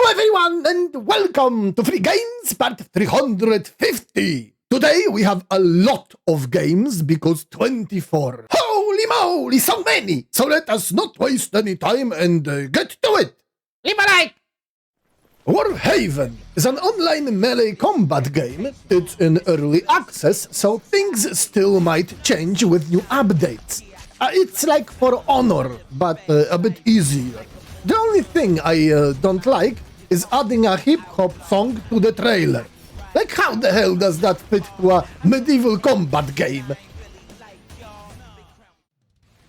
Hello everyone and welcome to Free Games part 350. Today we have a lot of games because 24. Holy moly, so many! So let us not waste any time and get to it. Leave a like! Warhaven is an online melee combat game. It's in early access, so things still might change with new updates. It's like For Honor, but a bit easier. The only thing I don't like is adding a hip-hop song to the trailer. Like, how the hell does that fit to a medieval combat game?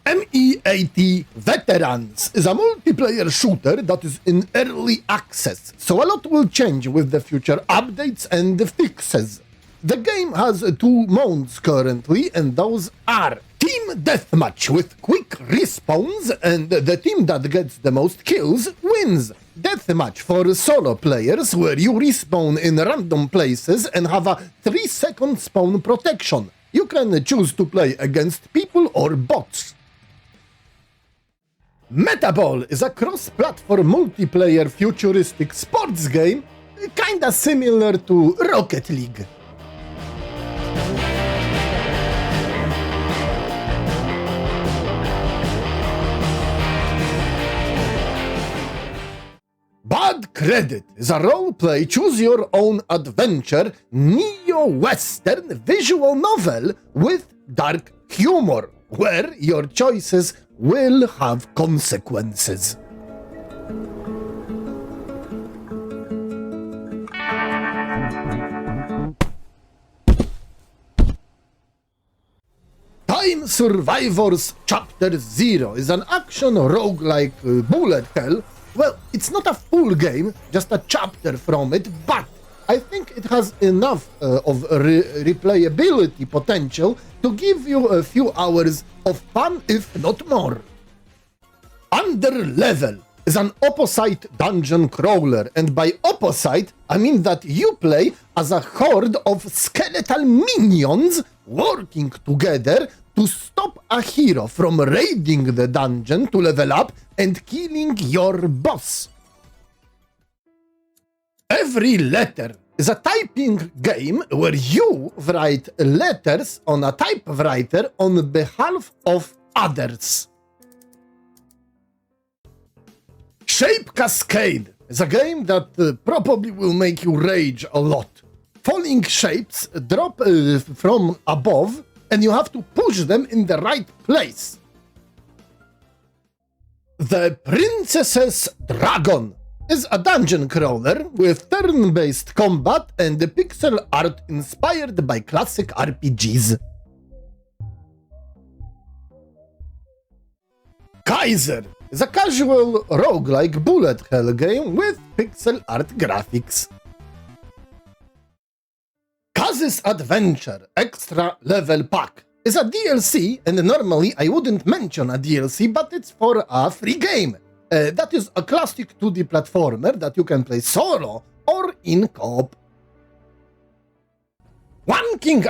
M.E.A.T. Veterans is a multiplayer shooter that is in early access, so a lot will change with the future updates and fixes. The game has 2 modes currently, and those are Team Deathmatch with quick respawns, and the team that gets the most kills wins. Deathmatch for solo players, where you respawn in random places and have a 3-second spawn protection. You can choose to play against people or bots. Metaball is a cross-platform multiplayer futuristic sports game, kinda similar to Rocket League. Bad Credit is a role-play choose-your-own-adventure neo-western visual novel with dark humor, where your choices will have consequences. Time Survivors Chapter 0 is an action roguelike bullet hell. Well, it's not a full game, just a chapter from it, but I think it has enough of replayability potential to give you a few hours of fun, if not more. Underlevel is an opposite dungeon crawler, and by opposite, I mean that you play as a horde of skeletal minions working together to stop a hero from raiding the dungeon to level up and killing your boss. Every Letter is a typing game where you write letters on a typewriter on behalf of others. Shape Cascade is a game that probably will make you rage a lot. Falling shapes drop from above, and you have to push them in the right place. The Princess's Dragon is a dungeon crawler with turn-based combat and pixel art inspired by classic RPGs. Kaiser is a casual roguelike bullet hell game with pixel art graphics. Kaz's Adventure Extra Level Pack is a DLC, and normally I wouldn't mention a DLC, but it's for a free game. That is a classic 2D platformer that you can play solo or in co-op. Waking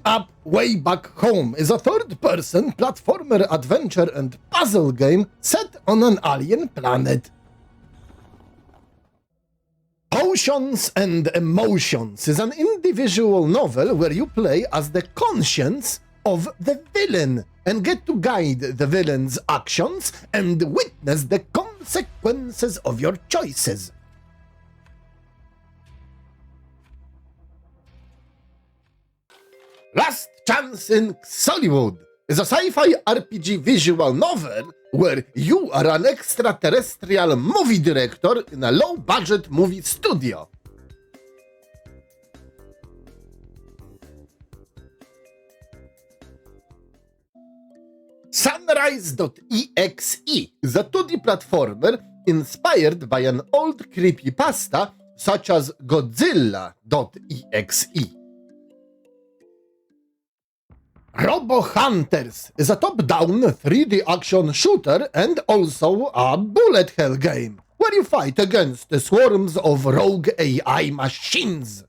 Up Way Back Home is a third-person platformer adventure and puzzle game set on an alien planet. Potions and Emotions is an individual novel where you play as the conscience of the villain and get to guide the villain's actions and witness the consequences of your choices. Last Chance in Xollywood is a sci-fi RPG visual novel where you are an extraterrestrial movie director in a low-budget movie studio. Sun-rise.exe is a 2D platformer inspired by an old creepypasta such as Godzilla.exe. RoboHunters is a top-down 3D action shooter and also a bullet hell game, where you fight against the swarms of rogue AI machines.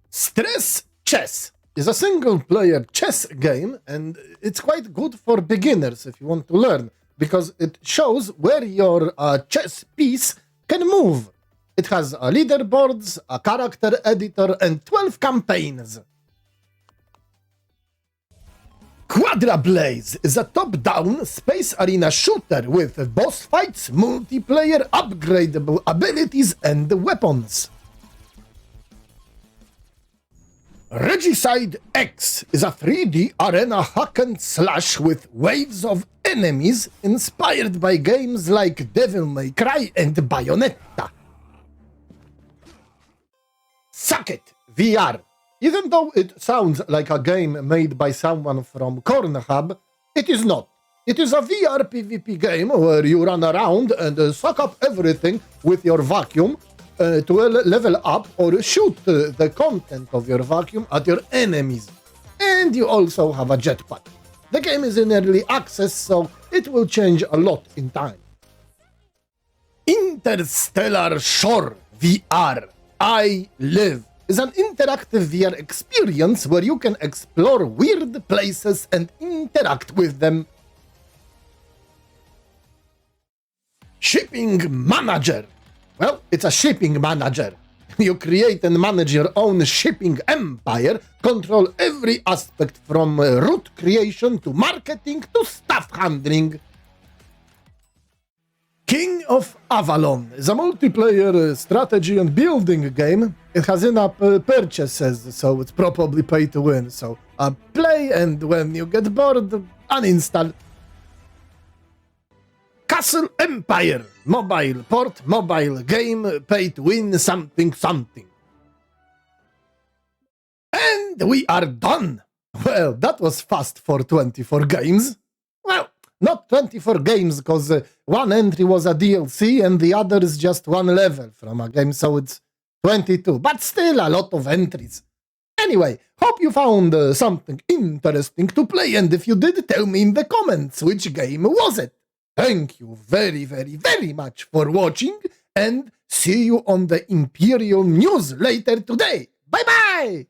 Stress Chess is a single-player chess game, and it's quite good for beginners if you want to learn, because it shows where your chess piece can move. It has leaderboards, a character editor, and 12 campaigns. Quadrablaze is a top-down space arena shooter with boss fights, multiplayer, upgradable abilities, and weapons. RegicideX is a 3D arena hack and slash with waves of enemies inspired by games like Devil May Cry and Bayonetta. Suck It VR. Even though it sounds like a game made by someone from Cornhub, it is not. It is a VR PvP game where you run around and suck up everything with your vacuum to level up or shoot the content of your vacuum at your enemies. And you also have a jetpack. The game is in early access, so it will change a lot in time. Interstellar Shore VR. I Live is an interactive VR experience where you can explore weird places and interact with them. Shipping Manager. Well, it's a shipping manager. You create and manage your own shipping empire, control every aspect from route creation to marketing to staff handling. King of Avalon is a multiplayer strategy and building game. It has in-app purchases, so it's probably pay to win. So play, and when you get bored, uninstall. Castle Empire, mobile port, mobile game, pay to win something something. And we are done. Well, that was fast for 24 games. Well, not 24 games, because one entry was a DLC and the other is just one level from a game, so it's 22. But still a lot of entries. Anyway, hope you found something interesting to play, and if you did, tell me in the comments which game was it. Thank you very, very, very much for watching, and see you on the Imperial News later today. Bye-bye!